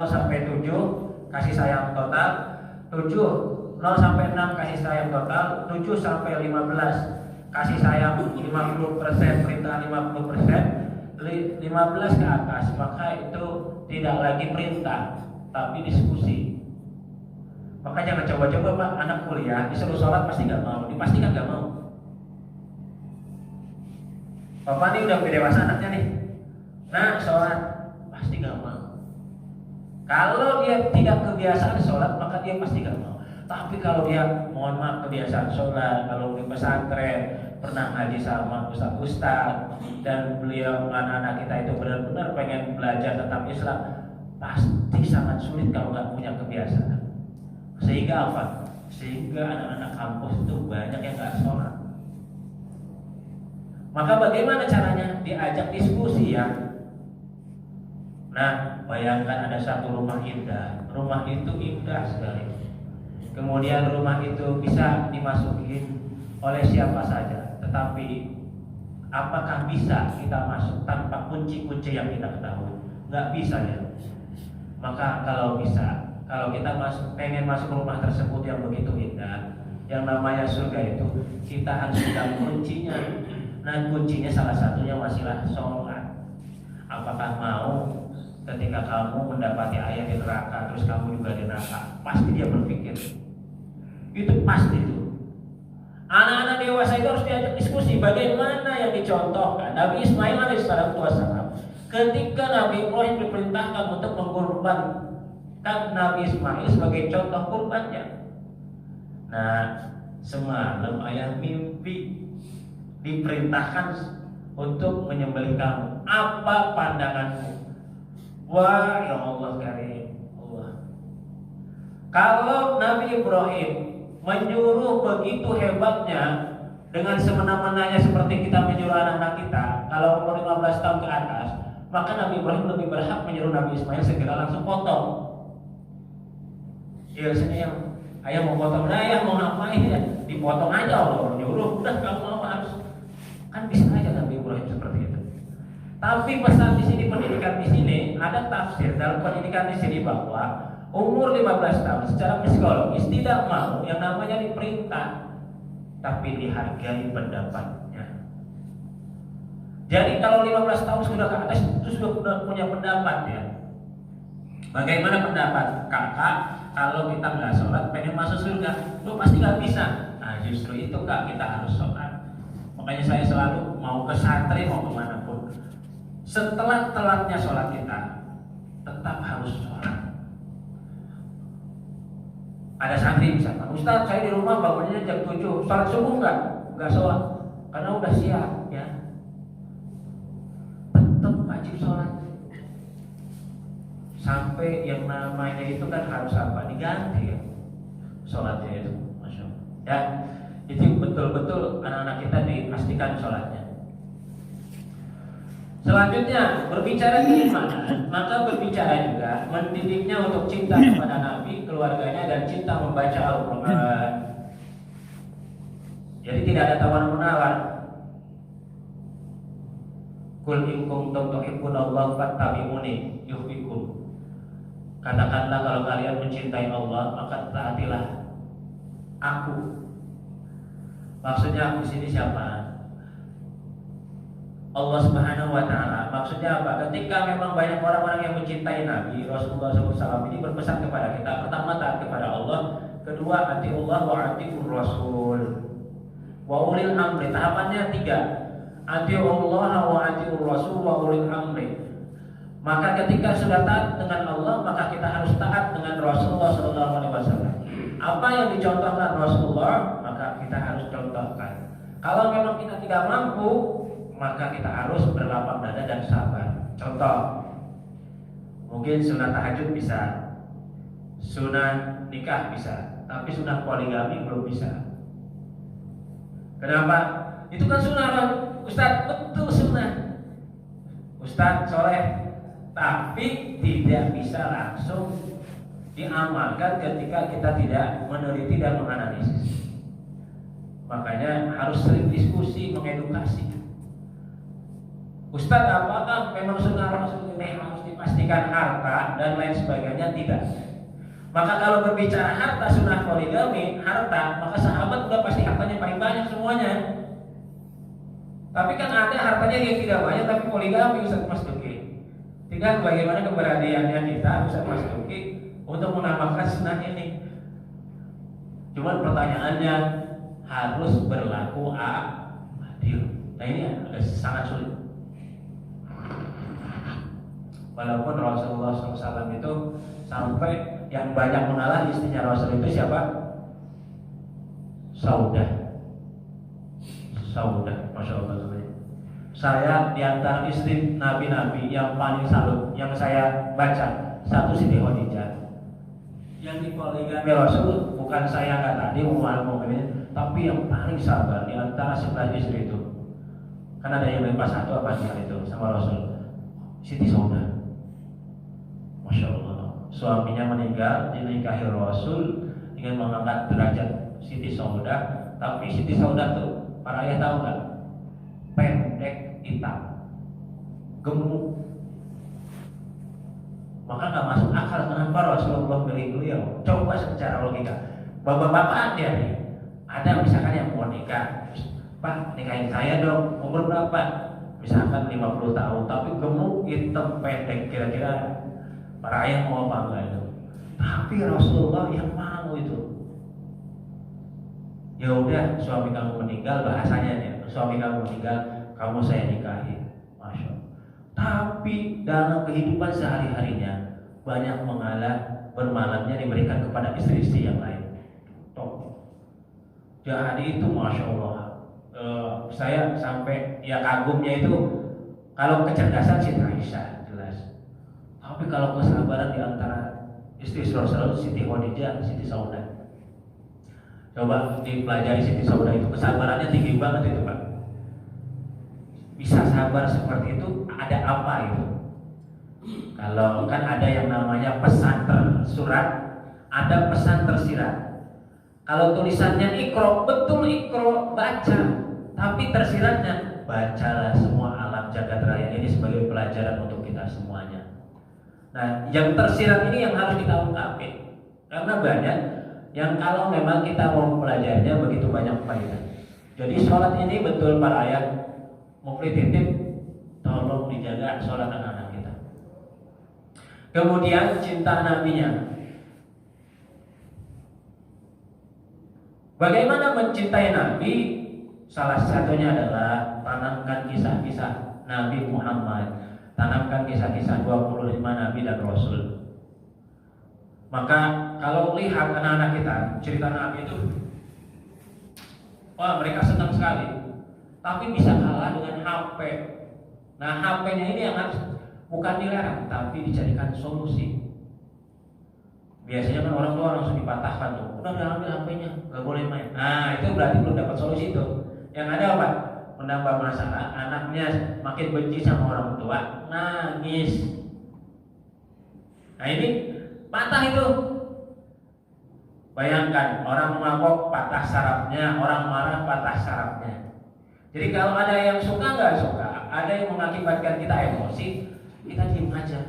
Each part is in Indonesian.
sampai 7 kasih sayang total, 7 0 sampai 6 kasih sayang total, 7 sampai 15 kasih sayang 50%, perintah 50%, 15 ke atas maka itu tidak lagi perintah tapi diskusi. Maka jangan coba-coba Pak, anak kuliah disuruh sholat pasti nggak mau, dipastikan nggak mau. Bapak ini udah dewasa anaknya nih, nah sholat pasti nggak mau. Kalau dia tidak kebiasaan sholat maka dia pasti gak mau. Tapi kalau dia mohon maaf kebiasaan sholat, kalau di pesantren pernah ngaji sama ustaz-ustaz dan beliau anak-anak kita itu benar-benar pengen belajar tentang Islam, pasti sangat sulit kalau nggak punya kebiasaan. Sehingga apa? Sehingga anak-anak kampus itu banyak yang nggak sholat. Maka bagaimana caranya? Diajak diskusi ya. Nah, bayangkan ada satu rumah indah. Rumah itu indah sekali. Kemudian rumah itu bisa dimasukin oleh siapa saja. Tetapi apakah bisa kita masuk tanpa kunci-kunci yang kita ketahui? Nggak bisa ya. Maka kalau bisa, kalau kita pengen masuk rumah tersebut yang begitu indah, yang namanya surga itu, kita harus pegang kuncinya. Nah, kuncinya salah satunya masalah sholat. Apakah mau ketika kamu mendapati ayat di neraka, terus kamu juga di neraka? Pasti dia berpikir. Itu pasti itu. Anak-anak dewasa itu harus diajak diskusi. Bagaimana yang dicontohkan Nabi Ismail alaihissalam ketika Nabi Ibrahim diperintahkan untuk mengkorbankan Nabi Ismail sebagai contoh kurbannya. Nah, semalam ayah mimpi diperintahkan untuk menyembelih kamu. Apa pandanganmu? Wah, ya Allah karim Allah. Kalau Nabi Ibrahim menyuruh begitu hebatnya dengan semena-menanya seperti kita menyuruh anak-anak kita, kalau umur 15 tahun ke atas, maka Nabi Ibrahim lebih berhak menyuruh Nabi Ismail segera langsung potong. Ya sini yang ayah mau potong, nah ayah mau ngapain ya? Dipotong aja Allah menyuruh, udah kamu mau harus. Kan bisa aja Nabi Ibrahim seperti itu. Tapi pesan di sini, pendidikan di sini ada tafsir dalam pendidikan di sini bahwa umur 15 tahun secara psikologis tidak mau yang namanya diperintah, tapi dihargai pendapatnya. Jadi kalau 15 tahun sudah ke atas itu sudah punya pendapat ya. Bagaimana pendapat kakak kalau kita nggak sholat pengen masuk surga? Lu pasti nggak bisa. Nah justru itu kak, kita harus sholat. Makanya saya selalu mau ke santri mau kemanapun, setelah telatnya sholat kita tetap harus sholat. Ada santri misalkan, Ustaz saya di rumah bangunnya jam 7, sholat subuh enggak sholat karena udah siap ya. Tetap wajib sholat sampai yang namanya itu kan harus apa, diganti ya sholatnya itu, masya Allah ya. Itu betul-betul anak-anak kita dipastikan sholatnya. Selanjutnya berbicara keimanan, maka berbicara juga mendidiknya untuk cinta kepada Nabi, keluarganya, dan cinta membaca Al-Quran. Jadi tidak ada tawar menawar. Qul in kuntum tuhibbunallaha fattabi'uni yuhibbukum. Katakanlah kalau kalian mencintai Allah maka taatilah aku. Maksudnya aku sini siapa? Allah Subhanahu wa Ta'ala. Maksudnya apa? Ketika memang banyak orang-orang yang mencintai Nabi Rasulullah SAW ini berpesan kepada kita, pertama taat kepada Allah, kedua atiullah wa atiur Rasul wa ulil amri. Tahapannya 3, atiullah wa atiur Rasul wa ulil amri. Maka ketika sudah taat dengan Allah, maka kita harus taat dengan Rasulullah SAW. Apa yang dicontohkan Rasulullah, maka kita harus contohkan. Kalau memang kita tidak mampu, maka kita harus berlapang dada dan sabar. Contoh, mungkin sunat tahajud bisa, sunat nikah bisa, tapi sunat poligami belum bisa. Kenapa? Itu kan sunat, Ustaz, betul sunat, Ustaz soleh, tapi tidak bisa langsung diamalkan ketika kita tidak meneliti dan menganalisis. Makanya harus sering diskusi, mengedukasi. Ustadz, apakah memang sunnah Rasul ini harus dipastikan harta dan lain sebagainya? Tidak. Maka kalau berbicara harta sunnah poligami, harta, maka sahabat udah pasti hartanya paling banyak semuanya. Tapi kan ada hartanya yang tidak banyak tapi poligami, Ustaz Mas Duki. Tinggal bagaimana keberaniannya kita, Ustaz Mas Duki, untuk menambahkan sunnah ini. Cuman pertanyaannya harus berlaku adil. Nah ini sangat sulit. Walaupun Rasulullah SAW itu sampai yang banyak mengalah istrinya Rasul itu siapa? Saudah. Masya Allah. Saya diantara istri nabi-nabi yang paling salut, yang saya baca, satu Siti Khadijah. Yang dipoligami Rasul bukan saya nggak tadi Muhammad, tapi yang paling sabar diantara 11 istri itu. Kan ada yang lepas satu apa itu sama Rasul, Siti Saudah. Masya Allah. Suaminya meninggal, dinikahi Rasul ingin mengangkat derajat Siti Saudah, tapi Siti Saudah tuh para ayah tahu nggak? Pendek, hitam, gemuk. Maka nggak masuk akal kenapa Rasulullah pilih beliau. Coba secara logika. Bapak-bapak dia nih, ada misalkan yang mau nikah, Pak nikahin saya dong. Umur berapa? Misalkan 50 tahun, tapi gemuk, hitam, pendek, kira-kira para ayah mau apa enggak itu? Tapi Rasulullah yang mau itu. Ya udah, suami kamu meninggal, bahasanya ya, suami kamu meninggal, kamu saya nikahi, Masya Allah. Tapi dalam kehidupan sehari-harinya banyak mengalah, bermalamnya diberikan kepada istri-istri yang lain. Toh, jadi itu Masya Allah. Saya sampai ya kagumnya itu kalau kecerdasan Siti Aisyah jelas. Tapi kalau kesabaran di antara istri Rasul, Siti Khadijah, Siti Saudah. Coba dipelajari Siti Saudah itu, kesabarannya tinggi banget itu Pak. Bisa sabar seperti itu, ada apa itu? Kalau kan ada yang namanya pesan tersurat, ada pesan tersirat. Kalau tulisannya ikro, betul ikro, baca. Tapi tersiratnya, bacalah semua alam jagat raya ini sebagai pelajaran untuk kita semuanya. Nah, yang tersirat ini yang harus kita ungkapin. Karena banyak yang kalau memang kita mau mempelajarinya begitu banyak faedah. Jadi sholat ini betul para ayat mufti titip, tolong dijaga sholat anak-anak kita. Kemudian cinta nabinya. Bagaimana mencintai Nabi? Salah satunya adalah tanamkan kisah-kisah Nabi Muhammad, tanamkan kisah-kisah 25 Nabi dan Rasul. Maka kalau lihat anak-anak kita cerita Nabi itu, wah mereka senang sekali. Tapi bisa kalah dengan HP. Nah HP-nya ini yang harus bukan dilarang, tapi dicarikan solusi. Biasanya kan orang tua langsung dipatahkan tuh, udah ambil HP-nya, nggak boleh main. Nah itu berarti belum dapat solusi itu. Yang ada apa? Menambah masalah. Anaknya makin benci sama orang tua, nangis. Nah ini patah itu. Bayangkan orang mabok patah sarafnya, orang marah patah sarafnya. Jadi kalau ada yang suka nggak suka, ada yang mengakibatkan kita emosi, kita diam aja.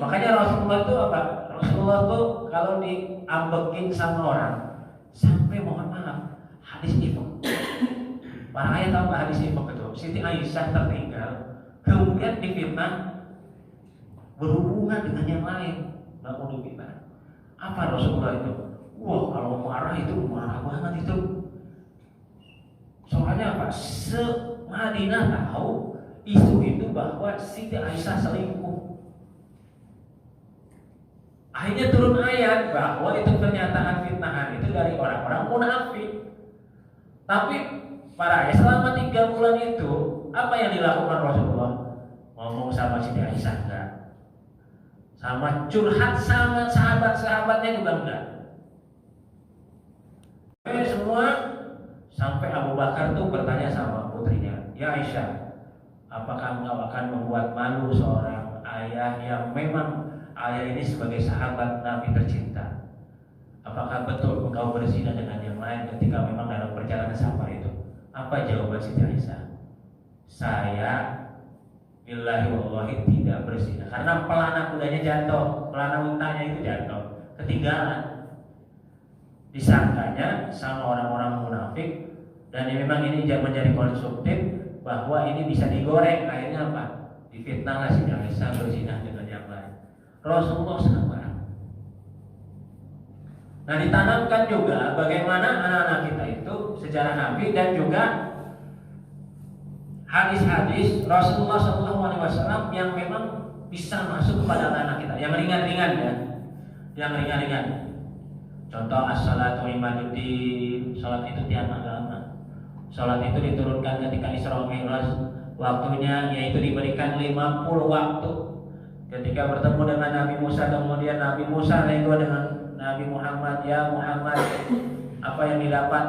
Makanya Rasulullah itu apa? Rasulullah tuh kalau diambekin sama orang sampai mohon maaf, hadis ifk. Para ayat tahu nggak hadis ifk itu? Siti Aisyah tertinggal, kemudian difitnah berhubungan dengan yang lain. Nggak mau difitnah. Apa Rasulullah itu? Wah kalau marah itu marah banget itu. Soalnya apa? Se-Madinah tahu isu itu bahwa Siti Aisyah selingkuh. Akhirnya turun ayat bahwa itu pernyataan fitnahan itu dari orang-orang munafik. Tapi para ayat selama 3 bulan itu apa yang dilakukan Rasulullah? Ngomong sama Siti Aisyah enggak? Sama curhat sama sahabat-sahabatnya juga enggak. Semua sampai Abu Bakar tuh bertanya sama putrinya, ya Aisyah, apakah engkau akan membuat malu seorang ayah yang memang ayah ini sebagai sahabat Nabi tercinta? Apakah betul engkau berzina dengan yang lain ketika memang dalam perjalanan safar itu? Apa jawaban Siti Aisyah? Saya billahi wallahi tidak berzina. Karena pelana kudanya jatuh, pelana untanya itu jatuh, ketinggalan. Disangkanya sama orang-orang munafik, dan memang ini menjadi konstruktif bahwa ini bisa digoreng. Akhirnya apa? Difitnah lah si Aisyah berzina dengan yang lain. Rasulullah sabar. Nah, ditanamkan juga bagaimana anak-anak kita itu sejarah Nabi dan juga hadis-hadis Rasulullah SAW yang memang bisa masuk kepada anak-anak kita, yang ringan-ringan ya, yang ringan-ringan. Contoh as-salatu imaduddin, salat itu tiang agama. Salat itu diturunkan ketika Isra Mi'raj, waktunya yaitu diberikan 50 waktu. Ketika bertemu dengan Nabi Musa, kemudian Nabi Musa nego dengan Nabi Muhammad, ya Muhammad, apa yang didapat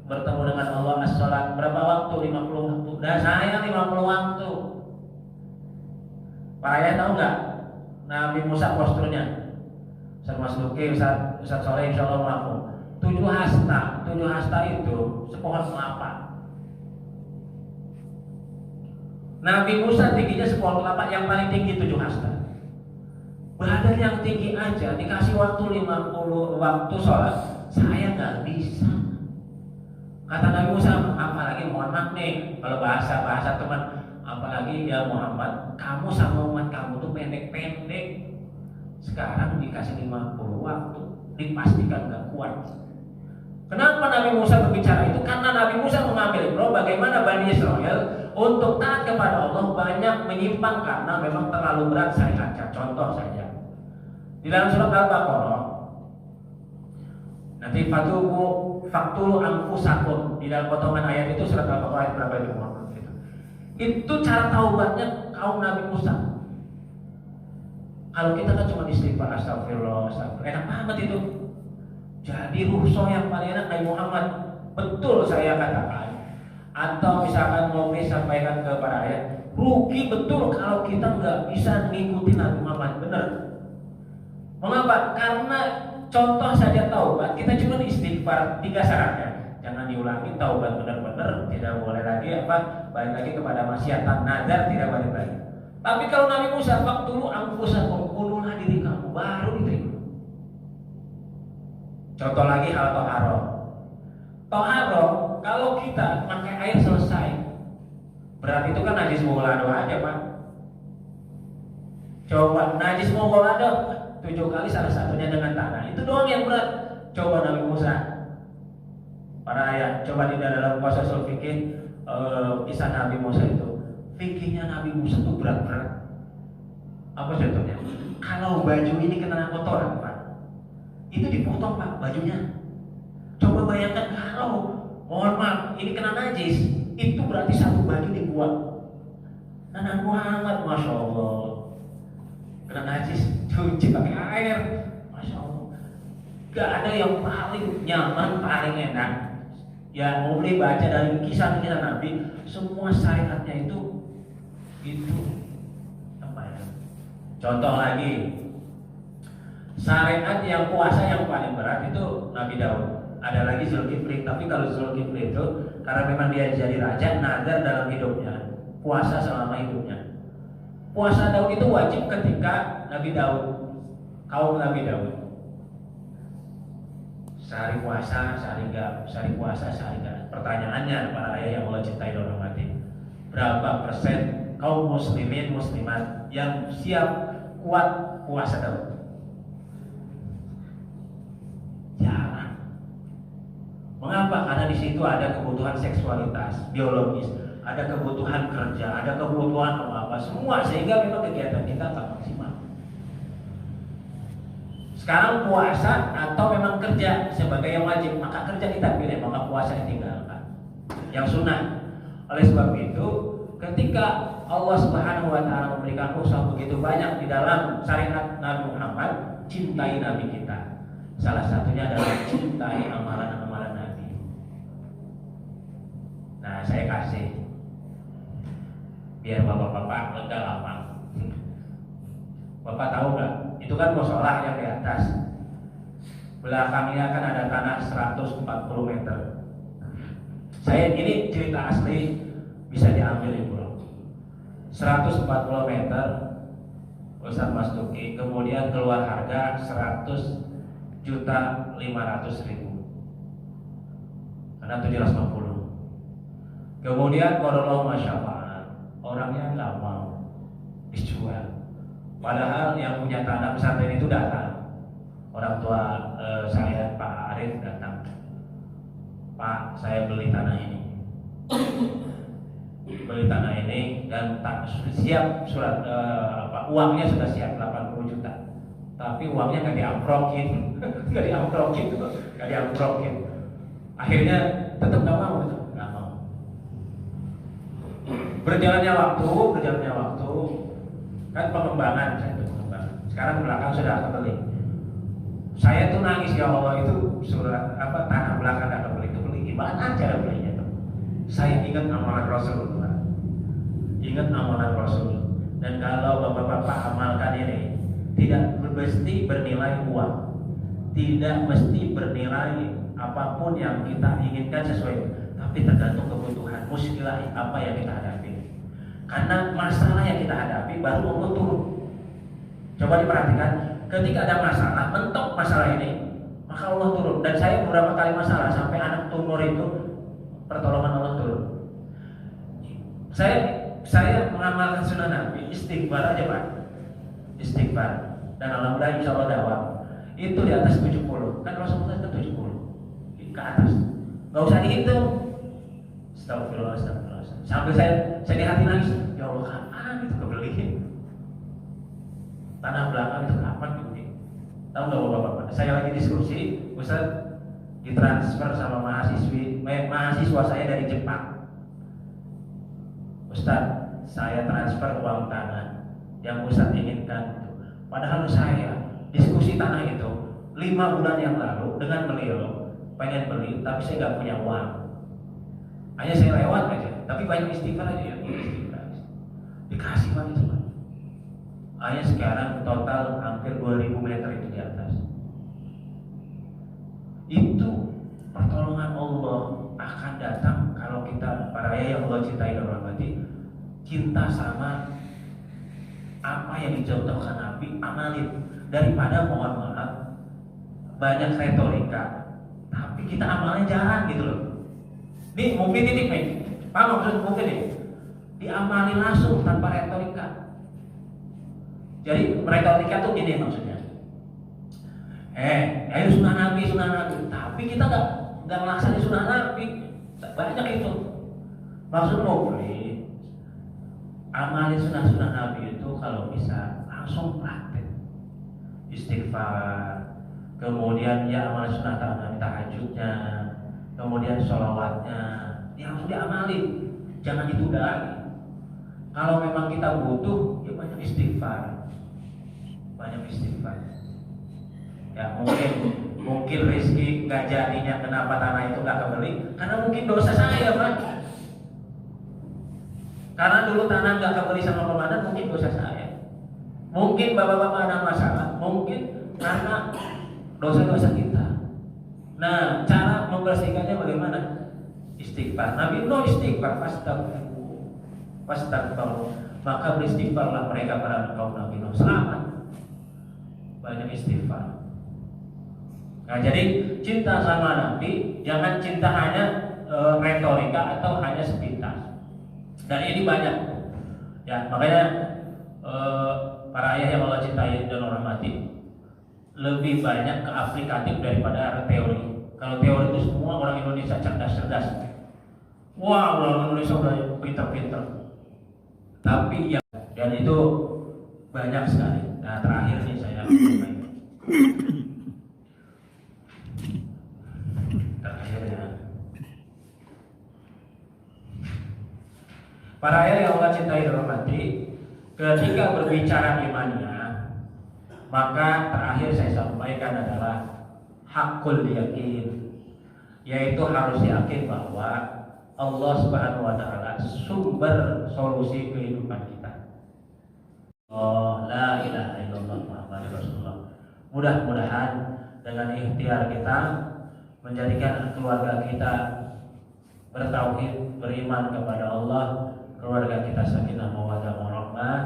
bertemu dengan Allah as-salat, berapa waktu? 50 waktu. Dan saya 50 waktu. Pak Ayah tahu nggak Nabi Musa posturnya? Ustaz Mas Luki, Ustaz Soleh insya Allah mampu. 7 hasta itu sepohon kelapa. Nabi Musa tingginya sepohon kelapa, yang paling tinggi 7 hasta. Badan yang tinggi aja dikasih waktu 50 waktu sholat, saya nggak bisa. Kata Nabi Musa, apalagi mohon maaf nih, kalau bahasa teman, apalagi ya Muhammad, kamu sama umat kamu tuh pendek-pendek. Sekarang dikasih 50 waktu, dipastikan nggak kuat. Kenapa Nabi Musa berbicara itu? Karena Nabi Musa mengambil ibro bagaimana Bani Israel untuk taat kepada Allah banyak menyimpang karena memang terlalu berat syariatnya. Contoh saja di dalam surat Al-Baqarah, nanti faktulu anfusakum, di dalam potongan ayat itu surat Al-Baqarah ayat berapa itu Muhammad? Itu cara taubatnya kaum Nabi Musa. Kalau kita kan cuma istighfar astagfirullah, enak banget itu. Jadi ruhsah yang paling enak Nabi Muhammad. Betul saya katakan. Atau misalkan mau sampaikan kepada ayat, rugi betul kalau kita nggak bisa mengikuti Nabi Muhammad. Benar. Mengapa? Karena contoh saja taubat, kita cuma istighfar 3 syaratnya. Jangan diulangi, taubat benar-benar, tidak boleh lagi balik lagi kepada maksiatan, nazar tidak balik lagi. Tapi kalau Nabi Musa, faktulu anfusakum, bunuhlah diri kamu, baru diterima. Contoh lagi hal toharoh. Toharoh, kalau kita pakai air selesai, berarti itu kan najis mughalladho aja Pak. Coba najis mughalladho 7 kali salah satunya dengan tanah, itu doang yang berat. Coba Nabi Musa, para ayat, coba di dalam kuasa fikih kisah Nabi Musa itu, fikihnya Nabi Musa itu berat-berat. Apa contohnya? Kalau baju ini kena kotoran Pak, itu dipotong Pak bajunya. Coba bayangkan kalau, mohon maaf, ini kena najis, itu berarti satu baju dibuang. Nah Nabi Muhammad, masya Allah, kena najis, cuci pakai air, masya Allah. Gak ada yang paling nyaman, paling enak. Ya mau boleh baca dari kisah-kisah Nabi, semua syariatnya itu apa ya? Contoh lagi, syariat yang puasa yang paling berat itu Nabi Daud. Ada lagi Zulkifli, tapi kalau Zulkifli itu karena memang dia jadi raja, nazar dalam hidupnya, puasa selama hidupnya. Puasa Daud itu wajib ketika Nabi Daud, kaum Nabi Daud. Sehari puasa, sehari enggak, sehari puasa, sehari enggak. Pertanyaannya para ayah yang Allah cintai dan hormati, berapa persen kaum muslimin muslimat yang siap kuat puasa Daud? Jarang. Mengapa? Karena di situ ada kebutuhan seksualitas, biologis, ada kebutuhan kerja, ada kebutuhan apa, semua, sehingga memang kegiatan kita tak maksimal. Sekarang puasa atau memang kerja sebagai yang wajib, maka kerja kita pilih, maka puasa ditinggalkan yang sunnah. Oleh sebab itu, ketika Allah Subhanahu wa Ta'ala memberikan rukhsah begitu banyak di dalam syariat Nabi Muhammad, cintai Nabi kita. Salah satunya adalah cintai amalan-amalan Nabi. Nah, saya kasih biar bapak-bapak lega lapang. Bapak tahu nggak? Itu kan musola yang di atas. Belakangnya kan ada tanah 140 meter. Saya ini cerita asli, bisa diambil ibu. 140 meter Ustaz Mas Duki, kemudian keluar harga 100.500.000 karena 750. Kemudian Korolo Masya Allah, orangnya nggak mau dijual. Padahal yang punya tanah pesantren itu datang, orang tua saya Pak Arif datang, Pak, saya beli tanah ini, dan tak siap surat uangnya sudah siap 80 juta, tapi uangnya nggak diamprokin, nggak diamprokin. Akhirnya tetap nggak mau. Berjalannya waktu, kan pengembangan. Sekarang belakang sudah kebeli. Saya tuh nangis, ya Allah, itu tanah belakang nggak kebeli, itu beli gimana cara belinya tuh? Saya ingat amalan Rasulullah, dan kalau bapak-bapak amalkan ini, tidak mesti bernilai uang, tidak mesti bernilai apapun yang kita inginkan sesuai, tapi tergantung kebutuhan, muskilah apa yang kita hadapi. Karena masalah yang kita hadapi baru Allah turun. Coba diperhatikan, ketika ada masalah, mentok masalah ini, maka Allah turun. Dan saya beberapa kali masalah sampai anak tumor itu, pertolongan Allah turun. Saya mengamalkan sunnah Nabi, istighfar aja Pak, istighfar. Dan alhamdulillah insya Allah dawam. Itu di atas 70, kan Rasulullah itu 70 ke atas, nggak usah dihitung. Astagfirullah. Sampai saya di hati nangis, ya Allah, kapan itu kebeli tanah belakang itu, kapan kebeli? Tahu nggak bapak-bapak? Saya lagi diskusi, Ustaz ditransfer sama mahasiswa saya dari Jepang. Ustaz, saya transfer uang tanah yang Ustaz inginkan. Padahal saya diskusi tanah itu 5 bulan yang lalu dengan beliau, pengen beli, tapi saya nggak punya uang. Hanya saya lewat aja, tapi banyak istighfar aja ya, istighfar. Dikasih Pak itu Pak. Hanya sekarang total hampir 2000 meter itu di atas. Itu pertolongan Allah akan datang kalau kita, para ayah yang Allah cintai dan rahmati, cinta sama apa yang dicontohkan Nabi, amalin, daripada mohon maaf banyak retorika tapi kita amalnya jarang gitu loh. Nih mungkin ini Pak, maksud mungkin ini diamali langsung tanpa retorika. Jadi retorika tuh gini maksudnya, ayo sunnah Nabi, tapi kita nggak melaksanakan sunnah Nabi, banyak itu. Maksud mungkin amali sunnah Nabi itu kalau bisa langsung praktek, istighfar, kemudian ya amal sunnah Nabi, tahajudnya, kemudian sholawatnya, ya langsung diamali, jangan ditunda lagi. Kalau memang kita butuh, ya banyak istighfar. Ya mungkin rezeki nggak jadinya, kenapa tanah itu nggak kebeli? Karena mungkin dosa saya Pak. Karena dulu tanah nggak kebeli sama komandan, mungkin dosa saya. Mungkin bapak-bapak ada masalah, mungkin karena dosa-dosa kita. Nah, cara membersihkannya bagaimana? Istighfar. Nabi istighfar, Fastaghfiru. Maka beristighfarlah mereka para kaum Nabi Nuh. Selamat. Banyak istighfar. Nah, jadi cinta sama Nabi, jangan cinta hanya retorika atau hanya sepintas. Dan ini banyak. Ya, makanya para ayah yang Allah cintai dan rahmati, lebih banyak ke aplikatif daripada teori. Kalau teori itu semua orang Indonesia cerdas. Wah, orang Indonesia udah pintar-pintar. Tapi ya, dan itu banyak sekali. Nah, terakhir nih saya terakhirnya, para ayah yang Allah cintai dan rahmati, ketika berbicara imannya, maka terakhir saya sampaikan adalah hakul yakin, yaitu harus yakin bahwa Allah Subhanahu wa taala sumber solusi kehidupan kita. Oh, la ilaha illallah Muhammadur Rasulullah. Mudah-mudahan dengan ikhtiar kita menjadikan keluarga kita bertauhid, beriman kepada Allah, keluarga kita sakinah mawaddah istiqomah,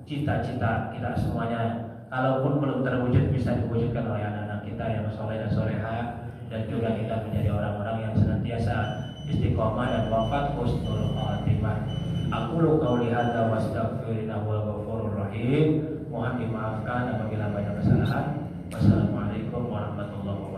cita-cita kita semuanya kalaupun belum terwujud bisa diwujudkan oleh anak-anak kita yang soleh dan soleha, dan juga kita menjadi orang-orang yang senantiasa istiqomah dan wafat husnul khatimah. Aqulu qauli hadza wa astaghfirullaha wal ghafurur rahim. Mohon dimaafkan apabila banyak kesalahan. Wassalamualaikum warahmatullahi wabarakatuh.